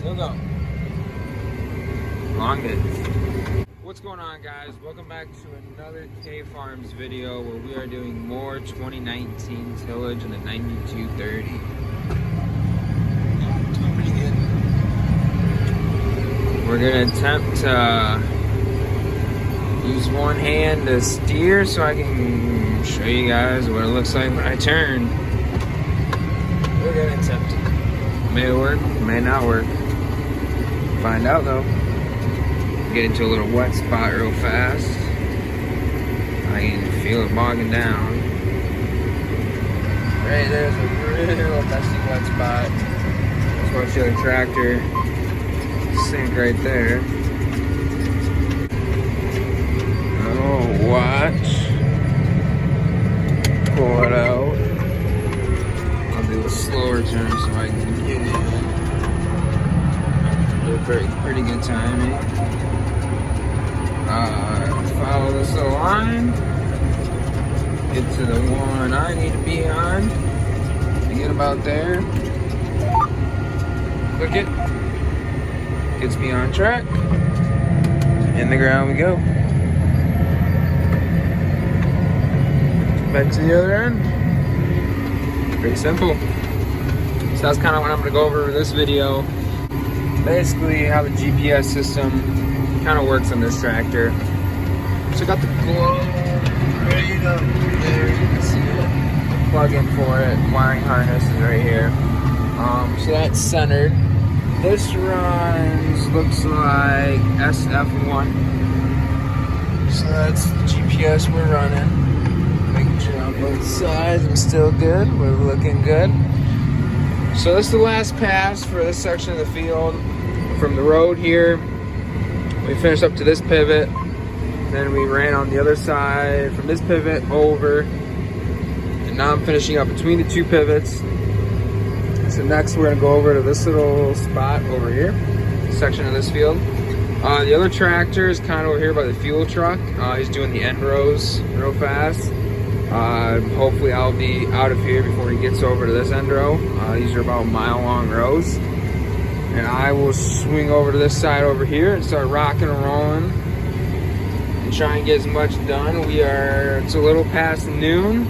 Still go. Long days. What's going on, guys? Welcome back to another K Farms video where we are doing more 2019 tillage in the 9230. Doing pretty good. We're gonna attempt to use one hand to steer so I can show you guys what it looks like when I turn. We're gonna attempt it. May work, may not work. Find out though. Get into a little wet spot real fast. I can feel it bogging down. Right there's a real messy wet spot. Just want to feel the tractor sink right there. Oh, watch. Pull it out. I'll do a slower turn so I can get in. Pretty good timing. Follow this little line. Get to the one I need to be on. Get about there. Click it. Gets me on track. In the ground we go. Back to the other end. Pretty simple. So that's kind of what I'm going to go over in this video. Basically how the GPS system kind of works on this tractor. So I got the globe ready to go. There you can see it. Plug in for it. Wiring harness is right here. So that's centered. This runs, looks like SF1. So that's the GPS we're running. Making sure on both sides I'm still good. We're looking good. So this is the last pass for this section of the field. From the road here, we finished up to this pivot. Then we ran on the other side from this pivot over. And now I'm finishing up between the two pivots. So next we're gonna go over to this little spot over here, section of this field. The other tractor is kind of over here by the fuel truck. He's doing the end rows real fast. Hopefully I'll be out of here before he gets over to this end row. These are about mile-long rows. And I will swing over to this side over here and start rocking and rolling and try and get as much done. It's a little past noon.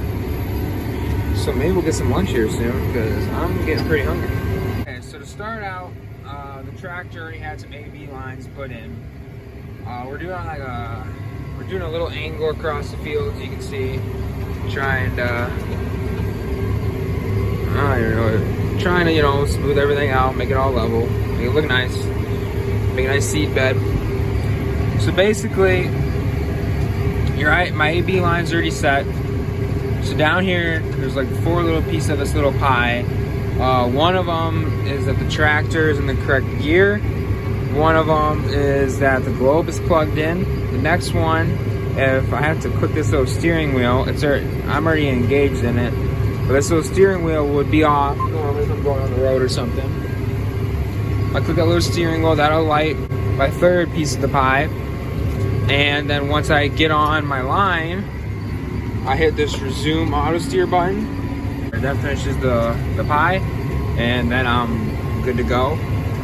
So maybe we'll get some lunch here soon because I'm getting pretty hungry. Okay, so to start out, the tractor already had some A/B lines put in. We're doing a little angle across the field, as you can see. Trying to smooth everything out, make it all level, make it look nice, make a nice seed bed. So basically, my A/B line's already set. So down here, there's like 4 little pieces of this little pie. One of them is that the tractor is in the correct gear. One of them is that the globe is plugged in. The next one, if I have to click this little steering wheel, I'm already engaged in it. But this little steering wheel would be off normally if I'm going on the road or something. If I click that little steering wheel, that'll light my third piece of the pie. And then once I get on my line, I hit this resume auto steer button. That finishes the pie, and then I'm good to go.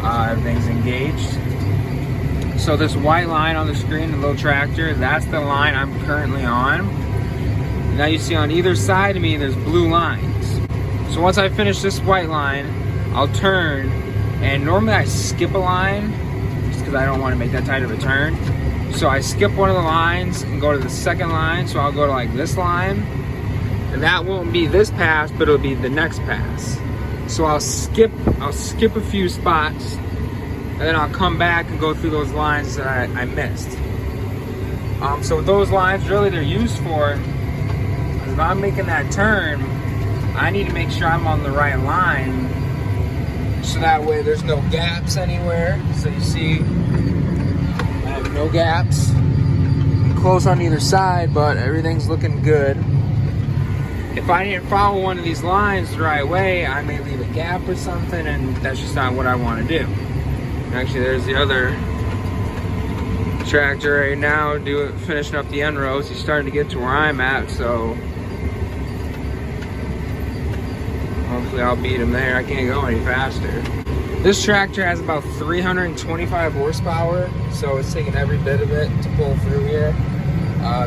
Everything's engaged. So this white line on the screen, the little tractor, that's the line I'm currently on. Now you see on either side of me, there's blue lines. So once I finish this white line, I'll turn, and normally I skip a line, just because I don't want to make that tight of a turn. So I skip one of the lines and go to the second line, so I'll go to like this line, and that won't be this pass, but it'll be the next pass. So I'll skip a few spots, and then I'll come back and go through those lines that I missed. So those lines, really they're used for, if I'm making that turn, I need to make sure I'm on the right line, so that way there's no gaps anywhere. So you see, I have no gaps. Close on either side, but everything's looking good. If I didn't follow one of these lines the right way, I may leave a gap or something, and that's just not what I want to do. Actually, there's the other tractor right now finishing up the end rows. He's starting to get to where I'm at, so Hopefully I'll beat him there. I can't go any faster. This tractor has about 325 horsepower, so it's taking every bit of it to pull through here.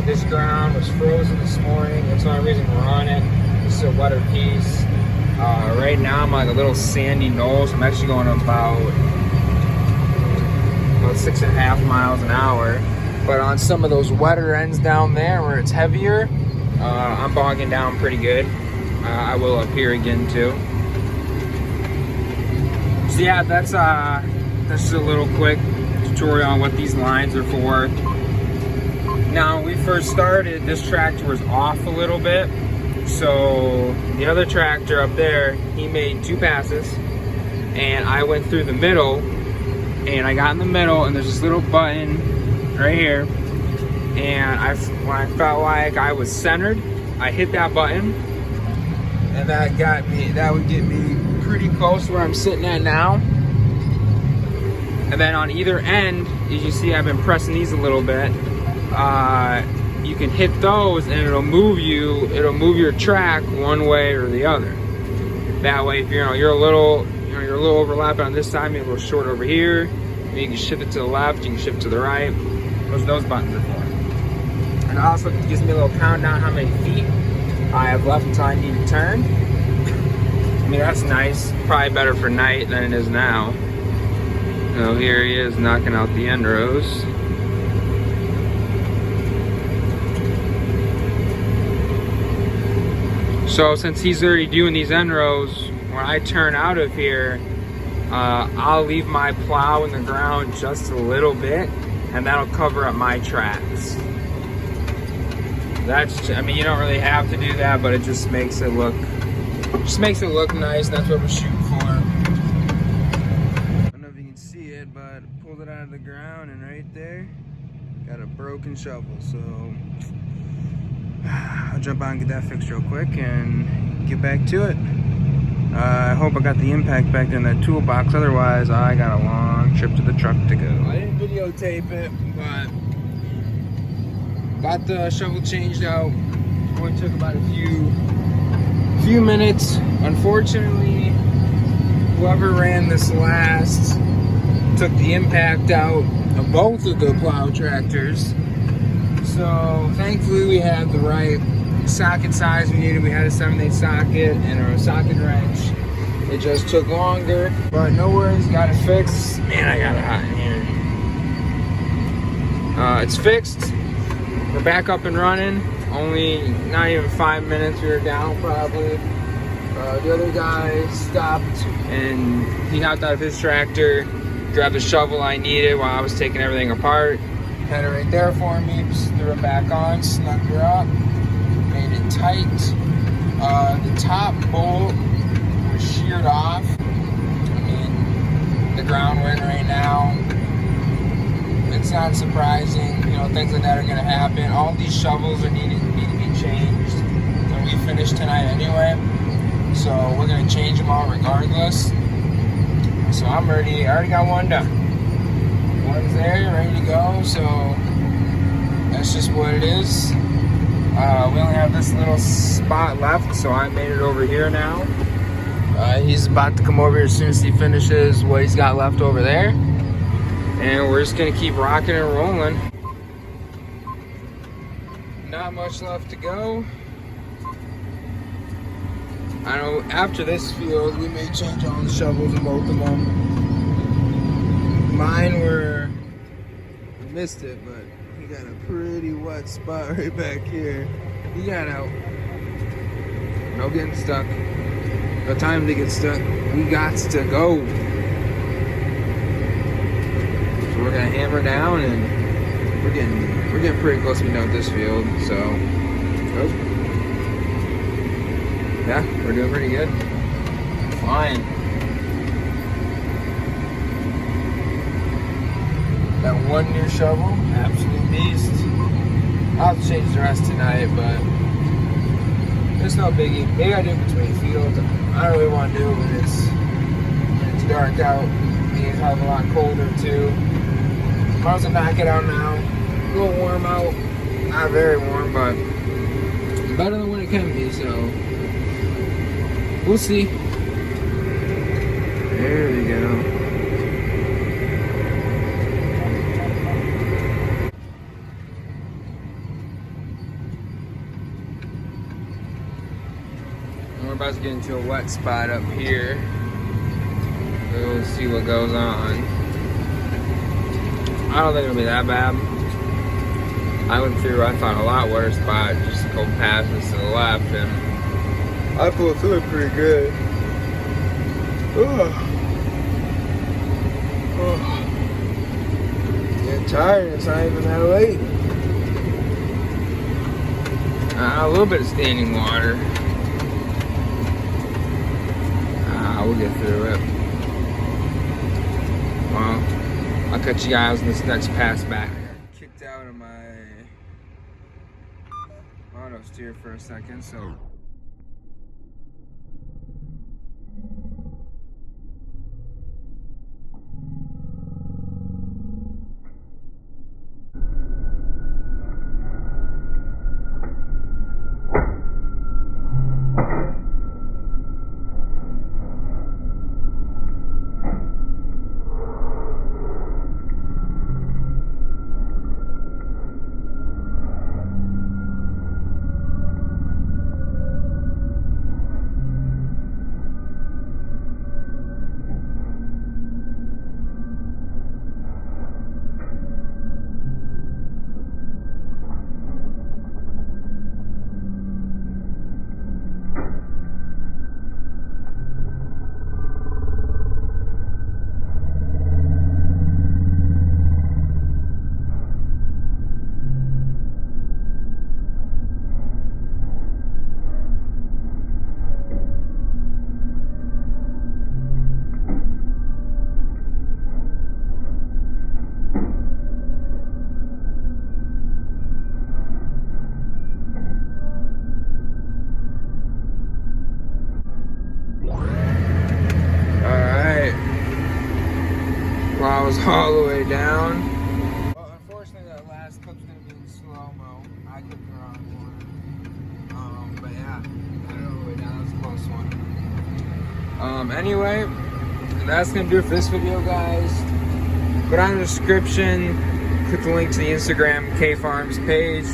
This ground was frozen this morning. That's the only reason we're on it. This is a wetter piece. Right now I'm like a little sandy knoll, so I'm actually going about 6.5 miles an hour. But on some of those wetter ends down there where it's heavier, I'm bogging down pretty good. I will up here again too. So yeah, that's just a little quick tutorial on what these lines are for. Now, when we first started, this tractor was off a little bit. So the other tractor up there, he made 2 passes, and I went through the middle, and I got in the middle, and there's this little button right here, and when I felt like I was centered, I hit that button, and that would get me pretty close to where I'm sitting at now. And then on either end, as you see, I've been pressing these a little bit. You can hit those and it'll move your track one way or the other. That way, if you're a little overlapping on this side, maybe a little short over here, you can shift it to the left, you can shift to the right. Those buttons are for. And it also gives me a little countdown how many feet I have left until I need to turn. I mean, that's nice. Probably better for night than it is now. So here he is knocking out the end rows. So since he's already doing these end rows, when I turn out of here, I'll leave my plow in the ground just a little bit, and that'll cover up my tracks. I mean, you don't really have to do that, but it just makes it look nice. That's what we're shooting for. I don't know if you can see it, but pulled it out of the ground, and right there, got a broken shovel. So I'll jump on and get that fixed real quick and get back to it. I hope I got the impact back in that toolbox. Otherwise, I got a long trip to the truck to go. I didn't videotape it, but got the shovel changed out. Only took about a few minutes. Unfortunately, whoever ran this last took the impact out of both of the plow tractors. So thankfully we had the right socket size we needed. We had a 7/8 socket and a socket wrench. It just took longer, but no worries, got it fixed. Man, I got it hot in here. It's fixed. We're back up and running. Only not even 5 minutes we were down probably. The other guy stopped and he hopped out of his tractor, grabbed the shovel I needed while I was taking everything apart. Had it right there for me, just threw it back on, snuck her up, made it tight. The top bolt was sheared off. I mean, the ground we're in right now, it's not surprising, things like that are gonna happen. All these shovels need to be changed when we finish tonight anyway. So we're gonna change them all regardless. So I'm ready, I already got one done. One's there, ready to go, so that's just what it is. We only have this little spot left, so I made it over here now. He's about to come over here as soon as he finishes what he's got left over there. And we're just gonna keep rocking and rolling. Not much left to go. I know after this field, we may change all the shovels in both of them. Mine we missed it, but we got a pretty wet spot right back here. He got out. No getting stuck. No time to get stuck. We got to go. So we're gonna hammer down, and we're getting pretty close to being done with this field. So, yeah, we're doing pretty good. Flying. That one new shovel, absolute beast. I'll have to change the rest tonight, but it's no biggie. Maybe I do it between fields. I don't really want to do it when it's dark out. It's a lot colder too. Might as well knock it out now. A little warm out. Not very warm, but better than when it can be, so We'll see. There we go. We're about to get into a wet spot up here. We'll see what goes on. I don't think it'll be that bad. I went through, I thought, a lot worse spot, just a couple passes to the left, and I feel feeling pretty good. Getting tired, it's not even that late. A little bit of standing water. We'll get through it. Well, I'll catch you guys in this next pass back. I got kicked out of my auto steer for a second, so. I was all the way down. Well, unfortunately, that last clip's gonna be in slow-mo. I clipped the wrong one. But yeah, I got it all the way down. That was a close one. Anyway, that's gonna do it for this video, guys. Go down in the description, click the link to the Instagram K Farms page.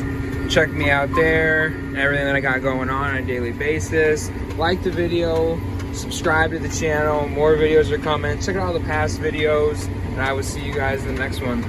Check me out there and everything that I got going on a daily basis. Like the video, subscribe to the channel. More videos are coming. Check out all the past videos, and I will see you guys in the next one.